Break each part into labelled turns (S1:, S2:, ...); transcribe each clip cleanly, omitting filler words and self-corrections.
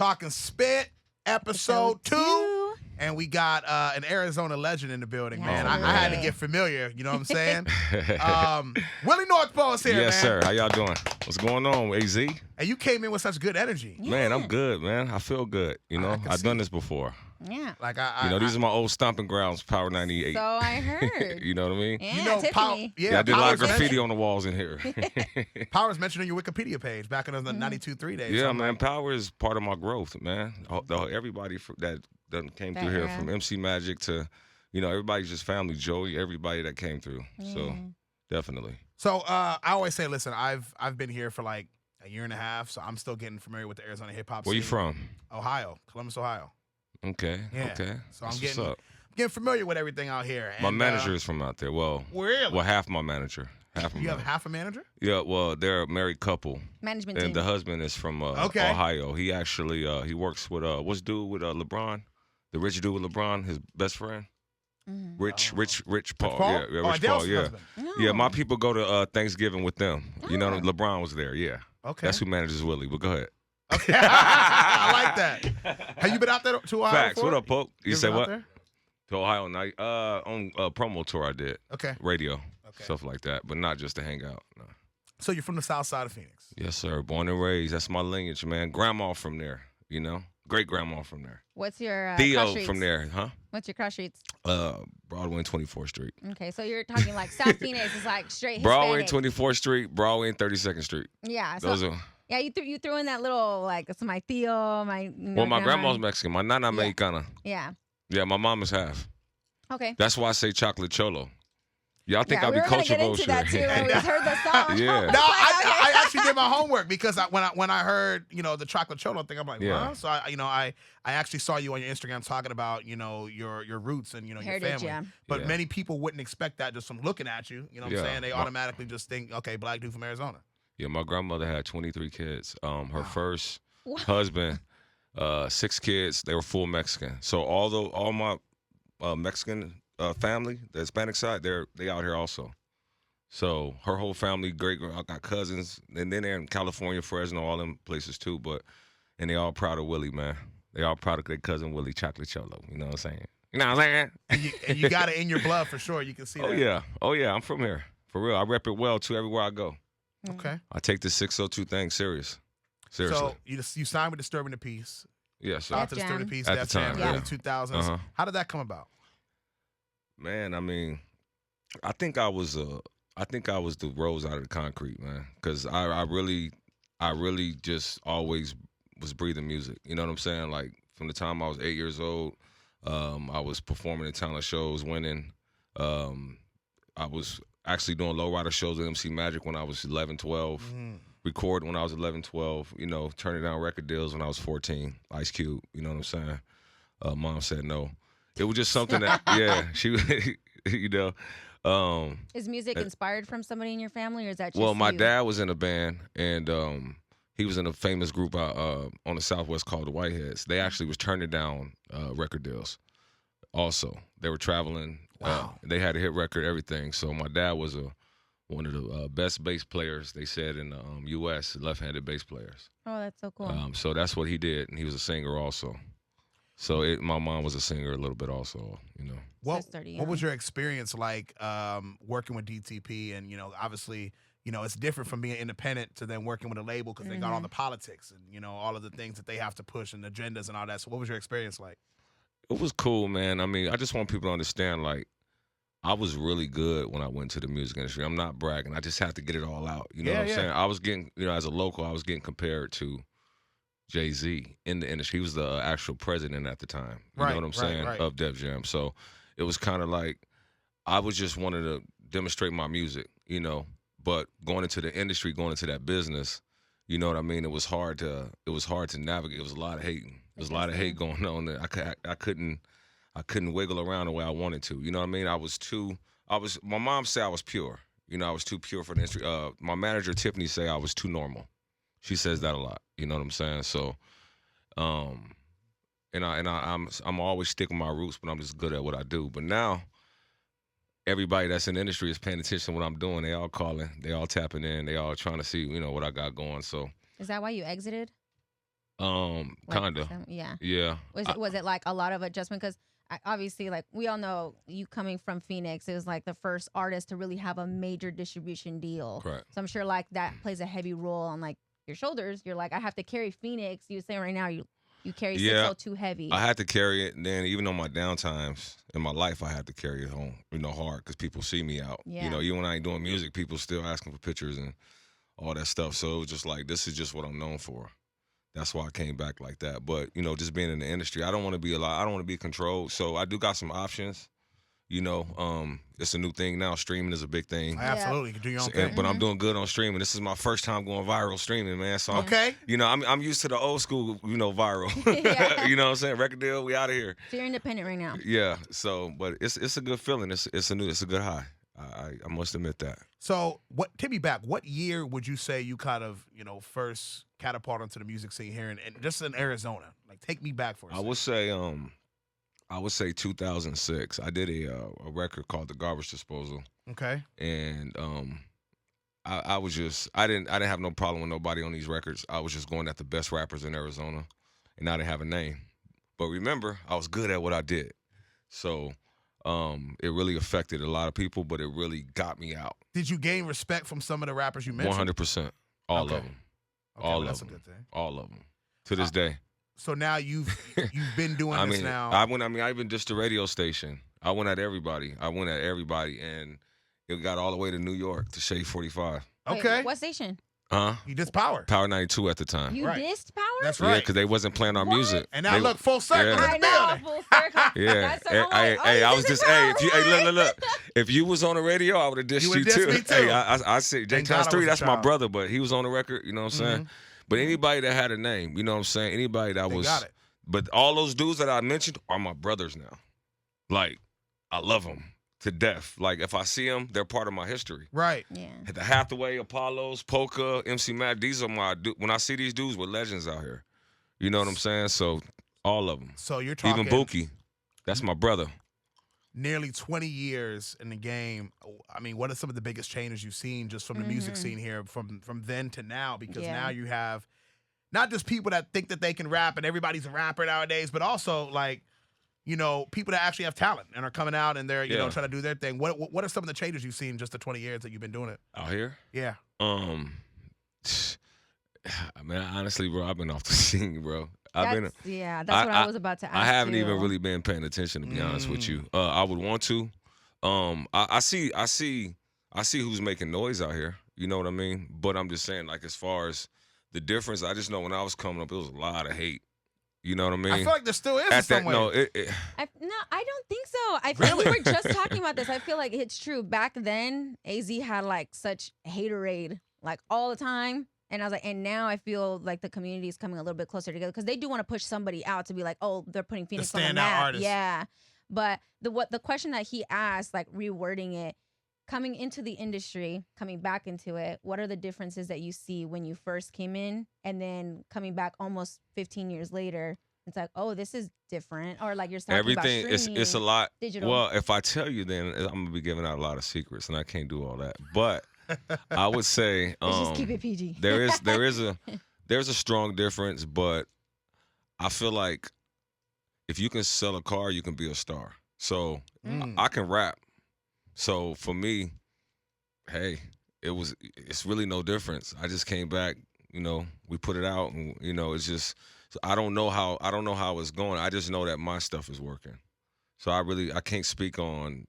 S1: Talking Spit, episode 2. And we got an Arizona legend in the building, man. I had to get familiar, you know what I'm saying? Willie Northpole is here, man.
S2: Yes, sir. How y'all doing? What's going on, AZ?
S1: And you came in with such good energy.
S2: Yeah. Man, I'm good, man. I feel good. You know, I've done this before.
S3: Yeah.
S1: Like
S2: these are my old stomping grounds, Power 98.
S3: So I heard.
S2: You know what I mean?
S3: Yeah,
S1: you know,
S3: Tiffany.
S2: I did a lot of graffiti on the walls in here.
S1: Power's mentioned on your Wikipedia page back in the 92.3 days.
S2: Yeah, man. Power is part of my growth, man. Everybody that came through here, from MC Magic to, everybody's just family. Joey, everybody that came through. So definitely.
S1: So I always say, listen, I've been here for like a year and a half, so I'm still getting familiar with the Arizona hip hop scene.
S2: Where you from?
S1: Ohio, Columbus, Ohio.
S2: Okay.
S1: Yeah.
S2: Okay.
S1: So
S2: That's
S1: I'm getting familiar with everything out here. And,
S2: my manager is from out there. Well,
S1: really?
S2: Well, half my manager.
S1: You have half a manager?
S2: Yeah, well, they're a married couple.
S3: Management
S2: and
S3: team.
S2: The husband is from Ohio. He actually he works with what's dude with LeBron? The rich dude with LeBron, his best friend? Rich Paul.
S1: Paul?
S2: Yeah, Rich Paul, yeah.
S3: Oh.
S2: Yeah, my people go to Thanksgiving with them. You know, LeBron was there, yeah.
S1: Okay.
S2: That's who manages Willie, but go ahead.
S1: Okay. I like that. Have you been out there to Ohio
S2: Facts.
S1: before?
S2: What up, Pope? You said what?
S1: There?
S2: To Ohio night. On a promo tour I did.
S1: Okay.
S2: Radio. Stuff like that, but not just to hang out. No.
S1: So you're from the south side of Phoenix?
S2: Yes, sir. Born and raised. That's my lineage, man. Grandma from there, Great-grandma from there.
S3: What's your
S2: Theo from there, huh?
S3: What's your cross streets?
S2: Broadway and 24th Street.
S3: Okay, so you're talking like South Phoenix is like straight Hispanic.
S2: Broadway and 24th Street, Broadway and 32nd Street.
S3: Yeah. So,
S2: those are.
S3: Yeah, you threw in that little it's my Theo, my.
S2: Well, my grandma's Mexican. My nana Mexicana.
S3: Yeah.
S2: Yeah, my mom is half.
S3: Okay.
S2: That's why I say chocolate cholo. Y'all think
S3: we
S2: I'll be culture
S3: vulture.
S2: vulture?
S3: That too when we heard the song.
S2: Yeah.
S1: No, I actually did my homework because when I heard the chocolate cholo thing, I'm like, huh? So I actually saw you on your Instagram talking about your roots and your
S3: Heritage,
S1: family.
S3: yeah.
S1: But many people wouldn't expect that just from looking at you. You know what I'm saying? They automatically just think, okay, black dude from Arizona.
S2: Yeah, my grandmother had 23 kids. Her first husband, 6 kids. They were full Mexican. So all my Mexican family, the Hispanic side, they out here also. So her whole family, I got cousins, and then they're in California, Fresno, all them places too. And they all proud of Willie, man. They all proud of their cousin Willie, chocolate cholo. You know what I'm saying? You know what I'm saying?
S1: And you got it in your blood for sure. You can see that.
S2: Oh yeah, I'm from here for real. I rep it well too everywhere I go.
S1: Okay.
S2: I take the 602 thing serious. Seriously.
S1: So you signed with Disturbing the Peace.
S2: Yes, sir.
S1: Shout out to Disturbing the Peace.
S2: At the time,
S1: early 2000s. How did that come about?
S2: Man, I mean, I think I was the rose out of the concrete, man, because I really just always was breathing music. You know what I'm saying? Like from the time I was 8 years old, I was performing in talent shows, winning. I was actually doing lowrider shows with MC Magic when I was 11, 12. Recording when I was 11, 12. Turning down record deals when I was 14. Ice Cube. You know what I'm saying? Mom said no. It was just something that, she,
S3: Is music inspired from somebody in your family, or is that just
S2: Well, my
S3: you?
S2: dad was in a band, and he was in a famous group on the Southwest called the Whiteheads. They actually was turning down record deals also. They were traveling.
S1: Wow.
S2: They had a hit record, everything. So my dad was one of the best bass players, they said, in the U.S., left-handed bass players.
S3: Oh, that's so cool.
S2: So that's what he did, and he was a singer also. So my mom was a singer a little bit also,
S1: What was your experience like working with DTP? And, obviously, it's different from being independent to then working with a label because they got all the politics and, all of the things that they have to push and agendas and all that. So what was your experience like?
S2: It was cool, man. I mean, I just want people to understand, like, I was really good when I went to the music industry. I'm not bragging. I just have to get it all out. You know what I'm saying? I was getting, as a local, I was getting compared to Jay-Z in the industry. He was the actual president at the time. You know what I'm saying? Of Def Jam. So it was kind of like I was just wanting to demonstrate my music, but going into the industry, going into that business, you know what I mean? It was hard to navigate. It was a lot of hating. There was a lot of hate going on there. I couldn't wiggle around the way I wanted to. You know what I mean? My mom said I was pure. I was too pure for the industry. My manager, Tiffany, say I was too normal. She says that a lot. You know what I'm saying? So, I'm always sticking my roots, but I'm just good at what I do. But now, everybody that's in the industry is paying attention to what I'm doing. They all calling. They all tapping in. They all trying to see, what I got going. So.
S3: Is that why you exited?
S2: Kinda.
S3: Yeah.
S2: Yeah.
S3: Was it like a lot of adjustment? Because obviously, like we all know, you coming from Phoenix, it was like the first artist to really have a major distribution deal.
S2: Correct.
S3: So I'm sure like that plays a heavy role on like your shoulders. You're like, I have to carry Phoenix. You saying right now you carry 602 heavy.
S2: I had to carry it, and then even on my downtimes in my life, I had to carry it home, hard, because people see me out.
S3: Yeah.
S2: Even when I ain't doing music, people still asking for pictures and all that stuff. So it was just like, this is just what I'm known for. That's why I came back like that. But just being in the industry, I don't want to be I don't want to be controlled. So I do got some options. It's a new thing now. Streaming is a big thing.
S1: Absolutely, you can do your own thing.
S2: But I'm doing good on streaming. This is my first time going viral streaming, man. So
S1: okay,
S2: I'm used to the old school, viral.
S3: Yeah.
S2: You know what I'm saying? Record deal, we out of here.
S3: So you're independent right now.
S2: Yeah. So, but it's a good feeling. It's a good high. I must admit that.
S1: So take me back. What year would you say you kind of first catapulted into the music scene here, and just in Arizona? Like, take me back for a second.
S2: I would say 2006. I did a record called The Garbage Disposal.
S1: Okay.
S2: And I didn't have no problem with nobody on these records. I was just going at the best rappers in Arizona, and I didn't have a name. But remember, I was good at what I did. So it really affected a lot of people, but it really got me out.
S1: Did you gain respect from some of the rappers you mentioned?
S2: 100%. All of them.
S1: Okay,
S2: all
S1: that's
S2: of them.
S1: A good thing.
S2: All of them. To this day.
S1: So now you've been doing this now.
S2: I even ditched the radio station. I went at everybody, and it got all the way to New York, to Shade 45.
S1: Okay.
S3: Wait, what station?
S1: You dissed Power.
S2: Power 92 at the time.
S3: You dissed Power?
S1: That's right.
S2: Yeah, because they wasn't playing our music.
S1: And now look, full circle.
S2: Yeah.
S1: In the building.
S3: Full circle.
S2: Yeah.
S3: I
S2: was just, look. If you was on the radio, I would have dissed you too.
S1: Me too.
S2: Hey, I said, J.Steele, that's my brother, but he was on the record, you know what I'm saying? But anybody that had a name, you know what I'm saying? Anybody that was.
S1: Got it.
S2: But all those dudes that I mentioned are my brothers now. Like, I love them to death. Like, if I see them, they're part of my history.
S1: Right.
S3: Yeah.
S2: The Hathaway, Apollos, Polka, MC Matt, these are when I see these dudes, we're legends out here. You know what I'm saying? So, all of them.
S1: So you're talking.
S2: Even Buki. That's my brother.
S1: Nearly 20 years in the game. I mean, what are some of the biggest changes you've seen just from the music scene here from then to now? Because now you have not just people that think that they can rap and everybody's a rapper nowadays, but also like, people that actually have talent and are coming out and they're, trying to do their thing. What are some of the changes you've seen just the 20 years that you've been doing it?
S2: Out here?
S1: Yeah.
S2: Man, honestly, bro, I've been off the scene, bro.
S3: That's what I was about to ask.
S2: I haven't even really been paying attention, to be honest with you. I would want to. I see who's making noise out here. You know what I mean? But I'm just saying, like, as far as the difference, I just know when I was coming up, it was a lot of hate. You know what I mean?
S1: I feel like there still is in some way.
S2: No,
S3: I don't think so. I feel like we were just talking about this. I feel like it's true. Back then, AZ had like such haterade, like all the time. And I was like, and now I feel like the community is coming a little bit closer together because they do want to push somebody out to be like, oh, they're putting Phoenix on the map.
S1: Artist.
S3: Yeah. But the question that he asked, like rewording it, coming into the industry, coming back into it, what are the differences that you see when you first came in and then coming back almost 15 years later? It's like, oh, this is different. Or like you're talking
S2: everything,
S3: about streaming,
S2: it's a lot.
S3: Digital.
S2: Well, if I tell you, then I'm going to be giving out a lot of secrets, and I can't do all that. But I would say
S3: let's just keep it PG.
S2: there's a strong difference, but I feel like if you can sell a car, you can be a star. So I can rap. So for me, hey, it's really no difference. I just came back, we put it out, and it's just I don't know how it's going. I just know that my stuff is working. So I can't speak on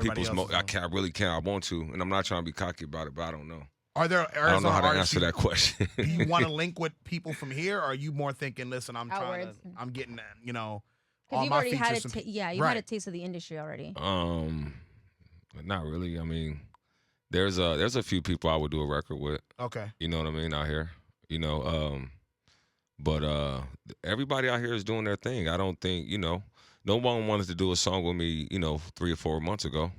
S2: people's I really can't. I want to, and I'm not trying to be cocky about it, but I don't know.
S1: I don't
S2: know how to answer that question.
S1: Do you want to link with people from here, or are you more thinking, listen, I'm getting
S3: because you've already had had a taste of the industry already.
S2: Not really. I mean, there's a few people I would do a record with.
S1: Okay. You
S2: know what I mean? Out here, but everybody out here is doing their thing. I don't think no one wanted to do a song with me 3 or 4 months ago.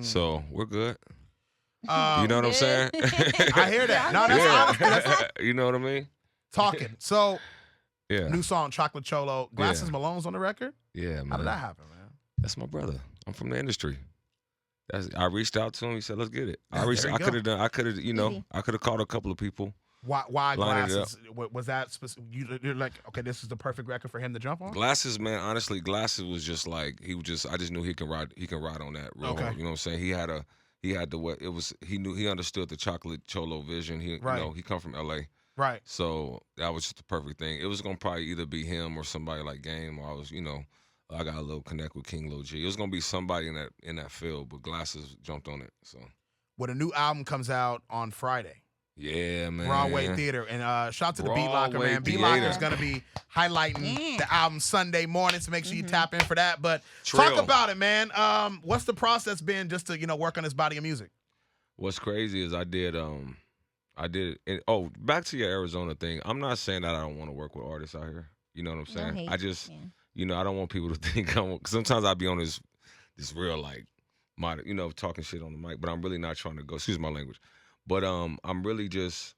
S2: So we're good. You know what I'm saying?
S1: I hear that. No, that's
S2: you know what I mean?
S1: Talking. So.
S2: Yeah.
S1: New song, Chocolate Cholo. Glasses Malone's on the record?
S2: Yeah, man.
S1: How did that happen, man?
S2: That's my brother. I'm from the industry. I reached out to him. He said, "Let's get it." I could have called a couple of people,
S1: Why
S2: Lining it
S1: Glasses? Was that specific? You're like, okay, this is the perfect record for him to jump on.
S2: Glasses, man. Honestly, Glasses was just like I just knew he can ride on that real hard. You know what I'm saying? He had the what it was. He understood the Chocolate Cholo vision. He he come from L.A.
S1: Right.
S2: So that was just the perfect thing. It was gonna probably either be him or somebody like Game, or I got a little connect with King Lil G. It was gonna be somebody in that field, but Glasses jumped on it. So
S1: when a new album comes out on Friday.
S2: Yeah, man.
S1: Broadway Theatre. And shout out to the Beat Locker, man. Beat Locker is going to be highlighting the album Sunday morning, so make sure you tap in for that. But talk about it, man. What's the process been just to, work on this body of music?
S2: What's crazy is I did back to your Arizona thing. I'm not saying that I don't want to work with artists out here. You know what I'm saying?
S3: No hate.
S2: I just, I don't want people to think sometimes I'll be on this real, like, talking shit on the mic, but I'm really not trying to go, excuse my language. But I'm really just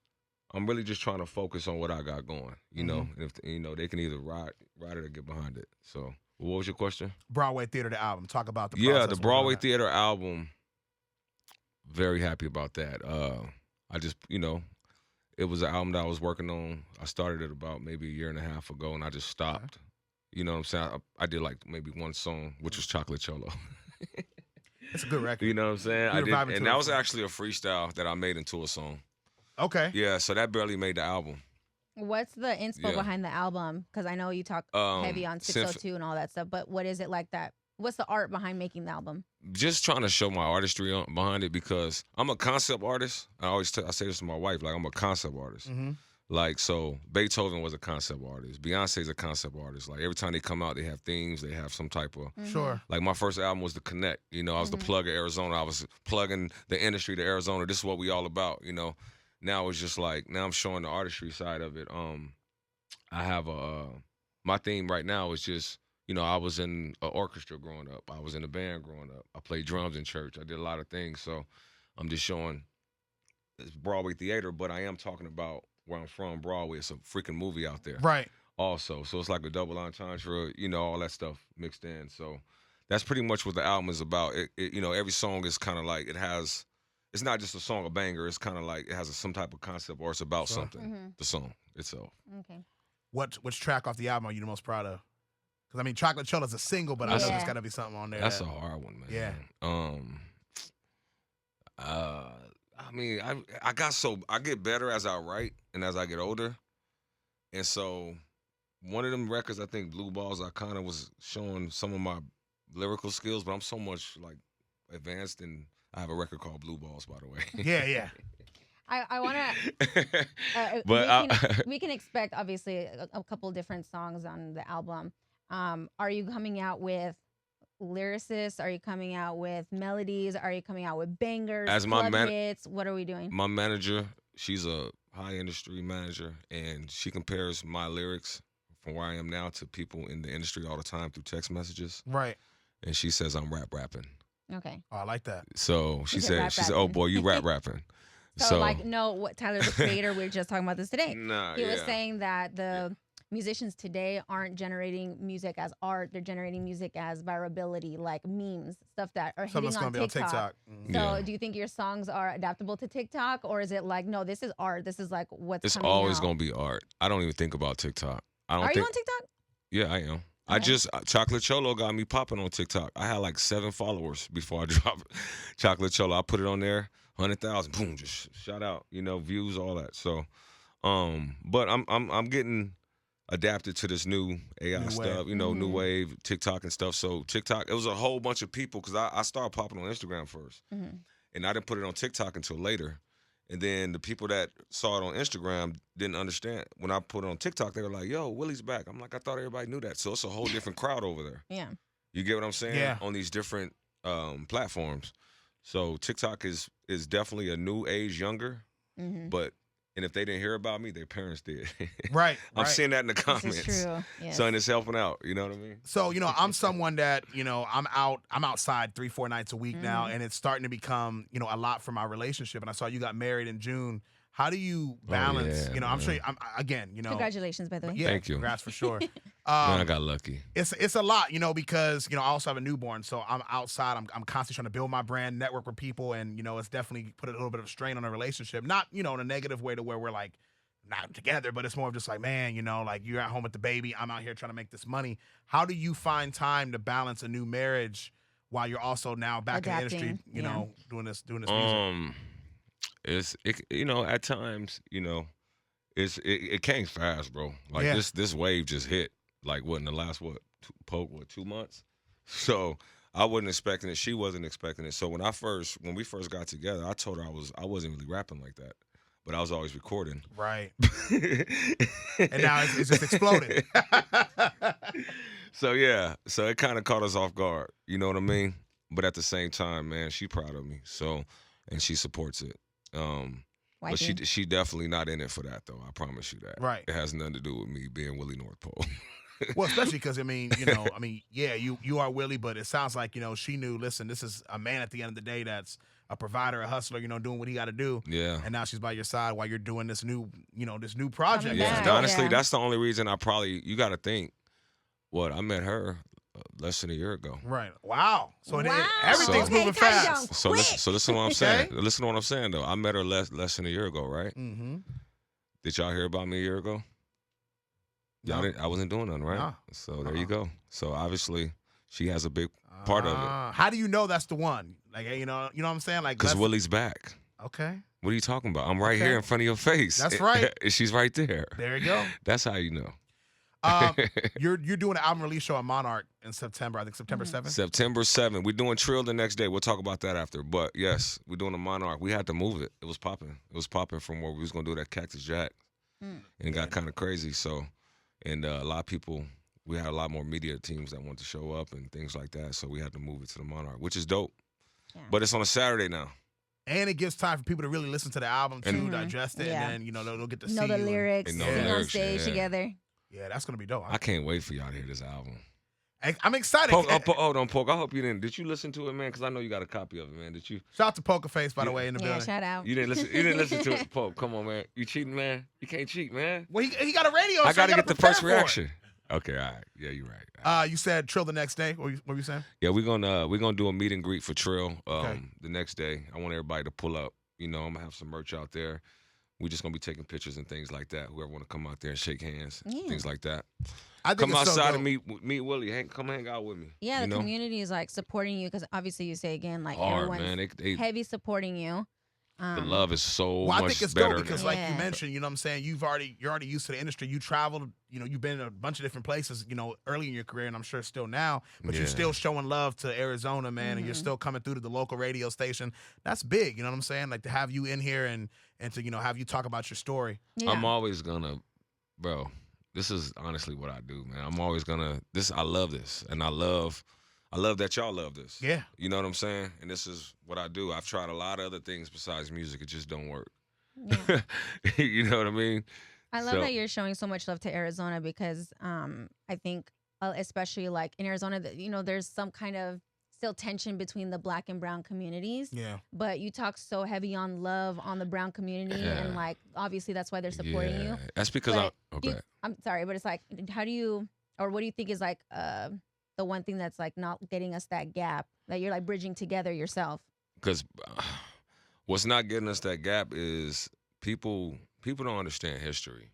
S2: trying to focus on what I got going, And if they can either ride it or get behind it. So, what was your question?
S1: Broadway Theatre, the album. Talk about the process.
S2: The Broadway Theatre album. Very happy about that. I just, it was an album that I was working on. I started it about maybe a year and a half ago, and I just stopped. Okay. You know what I'm saying? I did like maybe one song, which was Chocolate Cholo.
S1: It's a good record.
S2: You know what I'm saying? I did, and that was actually a freestyle that I made into a song. Okay. Yeah, so that barely made the album.
S3: What's the inspo behind the album? Because I know you talk heavy on 602 and all that stuff, but what is it like that? What's the art behind making the album?
S2: Just trying to show my artistry behind it, because I'm a concept artist. I say this to my wife, like, I'm a concept artist. Mm-hmm. Like, so Beethoven was a concept artist. Beyonce's a concept artist. Like, every time they come out, they have themes. They have some type of... Sure. Like, my first album was The Connect. I was the plug of Arizona. I was plugging the industry to Arizona. This is what we all about, Now it's just like, now I'm showing the artistry side of it. I have my theme right now is just, I was in an orchestra growing up. I was in a band growing up. I played drums in church. I did a lot of things. So I'm just showing it's Broadway Theatre, but I am talking about where I'm from, Broadway. It's a freaking movie out there. Right. Also. So it's like a double entendre, all that stuff mixed in. So that's pretty much what the album is about. Every song is kind of like, it's not just a song, a banger. It's kind of like it has some type of concept, or it's about something, the song itself.
S1: Okay. Which track off the album are you the most proud of? Because, I mean, Chocolate Cholo is a single, but I know there's got to be something on there.
S2: That's a hard one, man. Yeah. I mean, I get better as I write and as I get older. And so one of them records, I think Blue Balls, I kind of was showing some of my lyrical skills, but I'm so much like advanced, and I have a record called Blue Balls, by the way. Yeah.
S3: I want to, we can expect obviously a couple different songs on the album. Are you coming out with lyricists? Are you coming out with melodies? Are you coming out with bangers?
S2: As my
S3: hits? What are we doing?
S2: My manager, she's a high industry manager, and she compares my lyrics from where I am now to people in the industry all the time through text messages. Right. And she says I'm rapping. Okay. Oh, I like that. So she said, "Oh boy, you rapping."
S3: So like, no, what Tyler the Creator? We were just talking about this today. He was saying that the musicians today aren't generating music as art; they're generating music as virality, like memes, stuff that are hitting on TikTok. So, do you think your songs are adaptable to TikTok, or is it like, no, this is art? This is like what's
S2: it's
S3: coming
S2: always
S3: out?
S2: Gonna be art. I don't even think about TikTok. Are
S3: you on TikTok?
S2: Yeah, I am. Okay. Chocolate Cholo got me popping on TikTok. I had like 7 followers before I dropped Chocolate Cholo. I put it on there, 100,000, boom, just shout out, views, all that. So, but I'm getting adapted to this new AI stuff, new wave, TikTok and stuff. So TikTok, it was a whole bunch of people, because I started popping on Instagram first, and I didn't put it on TikTok until later. And then the people that saw it on Instagram didn't understand. When I put it on TikTok, they were like, "Yo, Willie's back." I'm like, I thought everybody knew that. So it's a whole different crowd over there. Yeah. You get what I'm saying? Yeah. On these different platforms. So TikTok is definitely a new age younger, but and if they didn't hear about me, their parents did. Right. I'm seeing that in the comments. This is true. Yes. So, and it's helping out. You know what I mean?
S1: So, I'm someone that, I'm outside 3-4 nights a week now, and it's starting to become, a lot for my relationship. And I saw you got married in June. How do you balance? I'm sure.
S3: Congratulations, by the way.
S1: Yeah,
S2: thank you.
S1: Congrats for sure.
S2: I got lucky.
S1: It's a lot, because I also have a newborn, so I'm outside. I'm constantly trying to build my brand, network with people, and it's definitely put a little bit of strain on a relationship. Not in a negative way to where we're like not together, but it's more of just like, man, like you're at home with the baby. I'm out here trying to make this money. How do you find time to balance a new marriage while you're also now back in the industry, doing this music?
S2: It's at times, it came fast, bro. Like this wave just hit. Like what in the last 2 months? So I wasn't expecting it. She wasn't expecting it. So when we first got together, I told her I wasn't really rapping like that, but I was always recording.
S1: Right. And now it's just exploded.
S2: So yeah, so it kind of caught us off guard. You know what I mean? But at the same time, man, she proud of me. So, and she supports it. But she definitely not in it for that though. I promise you that.
S1: Right.
S2: It has nothing to do with me being Willie Northpole.
S1: Well, especially because you are Willie, but it sounds like she knew. Listen, this is a man at the end of the day that's a provider, a hustler, doing what he got to do.
S2: Yeah.
S1: And now she's by your side while you're doing this new project.
S2: Yeah. Honestly, that's the only reason you got to think. I met her less than a year ago.
S1: Right. Wow. So everything's moving fast.
S2: So listen to what I'm saying. Listen to what I'm saying though. I met her less than a year ago, right?
S1: Mm-hmm.
S2: Did y'all hear about me a year ago? Y'all didn't. I wasn't doing nothing, right?
S1: No.
S2: So there you go. So obviously, she has a big part of it.
S1: How do you know that's the one? Like, you know what I'm saying? Like,
S2: because Willie's back.
S1: Okay.
S2: What are you talking about? I'm right here in front of your face.
S1: That's right.
S2: She's right there.
S1: There you go.
S2: That's how you know.
S1: You're doing an album release show at Monarch in September. I think September 7th.
S2: September 7th. We're doing Trill the next day. We'll talk about that after. But yes, we're doing a Monarch. We had to move it. It was popping. It was popping from where we was gonna do that Cactus Jack, and it got kind of crazy. So. And a lot of people, we had a lot more media teams that wanted to show up and things like that. So we had to move it to the Monarch, which is dope. Yeah. But it's on a Saturday now.
S1: And it gives time for people to really listen to the album, too, digest it, and then, they'll get to see
S3: the lyrics,
S2: sing
S3: on stage together.
S1: Yeah, that's going to be dope.
S2: I can't wait for y'all to hear this album.
S1: I'm excited.
S2: Hold on, Poke. I hope you didn't. Did you listen to it, man? Because I know you got a copy of it, man. Did you?
S1: Shout out to Poker Face, by the way, in the building.
S3: Yeah, shout out.
S2: You didn't listen to it, Poke. Come on, man. You cheating, man? You can't cheat, man.
S1: Well, he got a radio show.
S2: I got to get the first reaction. Okay, all right. Yeah, you're right.
S1: You said Trill the next day. What were you saying?
S2: Yeah, we're gonna do a meet and greet for Trill the next day. I want everybody to pull up. I'm gonna have some merch out there. We're just gonna be taking pictures and things like that. Whoever want to come out there and shake hands, things like that.
S1: I think
S2: come outside and meet Willie. Come hang out with me.
S3: Yeah, the community is like supporting you because obviously you say again like everyone's
S2: they
S3: heavy supporting you.
S2: The love is so much better.
S1: Well, I think it's dope because, like you mentioned, you know what I'm saying, you're already used to the industry. You traveled, you've been in a bunch of different places, early in your career, and I'm sure still now. But you're still showing love to Arizona, man, and you're still coming through to the local radio station. That's big, you know what I'm saying? Like to have you in here and to have you talk about your story.
S2: Yeah. I'm always gonna, bro. This is honestly what I do, man. I'm always gonna. I love this, and I love that y'all love this.
S1: Yeah.
S2: You know what I'm saying? And this is what I do. I've tried a lot of other things besides music. It just don't work. Yeah. You know what I mean?
S3: I love that you're showing so much love to Arizona because I think especially like in Arizona, there's some kind of still tension between the Black and brown communities.
S1: Yeah.
S3: But you talk so heavy on love on the brown community and like obviously that's why they're supporting you.
S2: That's because
S3: I'm sorry, but it's like what do you think is like the one thing that's like not getting us that gap that you're like bridging together yourself?
S2: Because what's not getting us that gap is people don't understand history,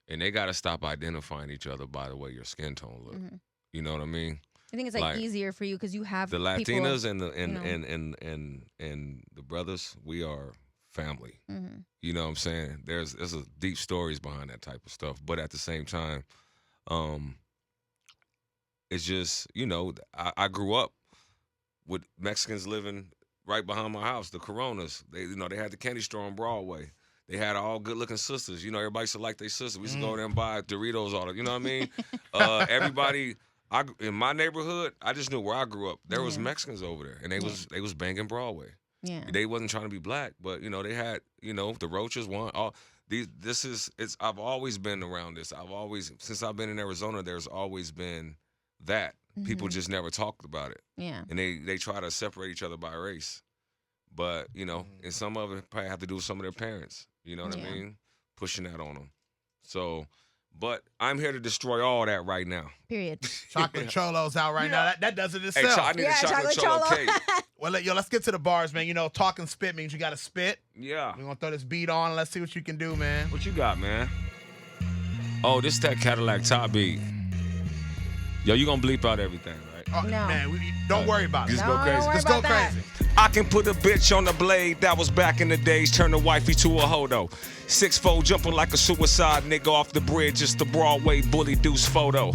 S2: and they got to stop identifying each other by the way your skin tone look. Mm-hmm. You know what I mean?
S3: I think it's like easier for you because you have
S2: the Latinas and the brothers. We are family. Mm-hmm. You know what I'm saying? There's a deep stories behind that type of stuff, but at the same time, it's just I grew up with Mexicans living right behind my house. The Coronas, they had the candy store on Broadway. They had all good-looking sisters. Everybody used to like their sisters. We used to go there and buy Doritos all the. You know what I mean? Everybody. In my neighborhood, I just knew where I grew up. There was Mexicans over there, and they was banging Broadway. Yeah, they wasn't trying to be black, but they had the Roaches. I've always been around this. Since I've been in Arizona, there's always been that. Mm-hmm. People just never talked about it. Yeah, and they try to separate each other by race, but and some of it probably have to do with some of their parents. You know what I mean? Pushing that on them. So. But I'm here to destroy all that right now.
S3: Period.
S1: Chocolate Cholo's out right now. That does it itself.
S2: Hey, I need a chocolate cholo cake.
S1: Well, let's get to the bars, man. You know, talking spit means you got to spit.
S2: Yeah.
S1: We're going to throw this beat on. Let's see what you can do, man.
S2: What you got, man? Oh, this is that Cadillac top beat. Yo, you going to bleep out everything, right?
S1: Oh,
S3: No.
S1: Man, don't worry about it.
S2: Just go crazy.
S1: Just go crazy.
S2: I can put a bitch on the blade. That was back in the days. Turn the wifey to a hodo. 6'4" jumping like a suicide nigga off the bridge. It's the Broadway bully deuce photo.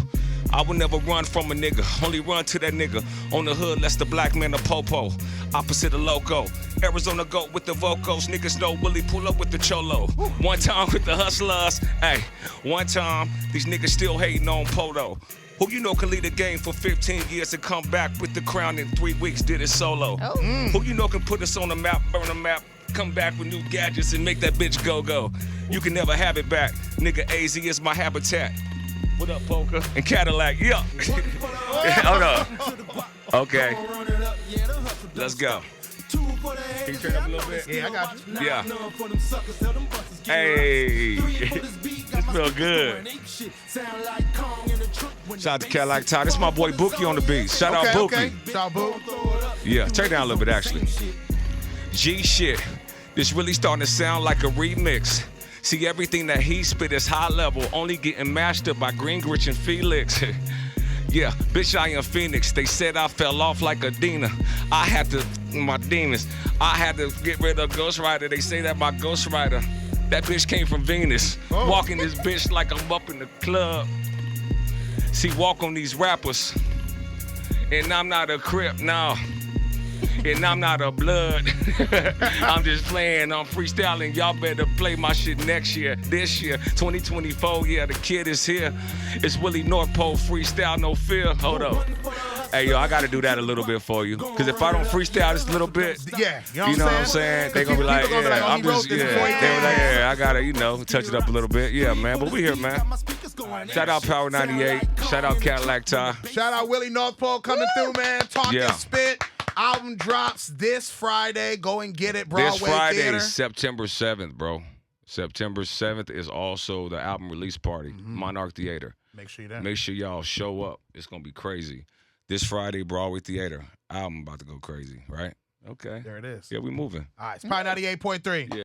S2: I will never run from a nigga. Only run to that nigga. On the hood, less the black man a popo. Opposite of loco. Arizona goat with the vocals. Niggas know Willie pull up with the cholo. One time with the hustlers. Hey, one time these niggas still hating on Poto. Who you know can lead a game for 15 years and come back with the crown in 3 weeks, did it solo?
S3: Oh.
S2: Who you know can put us on the map, burn the map, come back with new gadgets and make that bitch go. You can never have it back. Nigga, AZ is my habitat. What up, Poker? And Cadillac, yeah. Hold up. Okay. Let's go. Can you turn up a little bit?
S1: Yeah, I got you.
S2: Yeah. Hey. This feel good. Shout out to Cadillac Ty. This is my boy Bookie on the beat. Shout out Bookie.
S1: Okay. Shout out Book.
S2: Yeah, turn down a little bit actually. G shit. This really starting to sound like a remix. See, everything that he spit is high level, only getting mastered by Gingrich and Felix. Yeah, bitch, I am Phoenix. They said I fell off like a Dina. I had to, my demons. I had to get rid of Ghost Rider. They say that my Ghost Rider, that bitch came from Venus.
S1: Oh.
S2: Walking this bitch like I'm up in the club. See, walk on these rappers. And I'm not a Crip, no. And I'm not a blood. I'm just playing, I'm freestyling. Y'all better play my shit next year. This year, 2024, yeah, the kid is here. It's Willie Northpole, freestyle, no fear. Hold up. Hey, yo, I got to do that a little bit for you. Because if I don't freestyle this little bit,
S1: Yeah,
S2: you know what I'm saying? They're going to be like, yeah, I'm just, yeah. They're like, yeah, I got to, you know, touch it up a little bit. Yeah, man, but we here, man. Shout out Power 98. Shout out Cadillac Ty.
S1: Shout out Willie Northpole coming through, man. Talking spit. Album drops this Friday. Go and get it. Broadway
S2: This Friday,
S1: Theatre.
S2: September 7th, bro. September 7th is also the album release party, Monarch Theater.
S1: Make sure you're there.
S2: Make sure y'all show up. It's going to be crazy. This Friday, Broadway Theater. Album about to go crazy, right? Okay.
S1: There it is.
S2: Yeah, we moving.
S1: All right. It's probably 98.3.
S2: Yeah.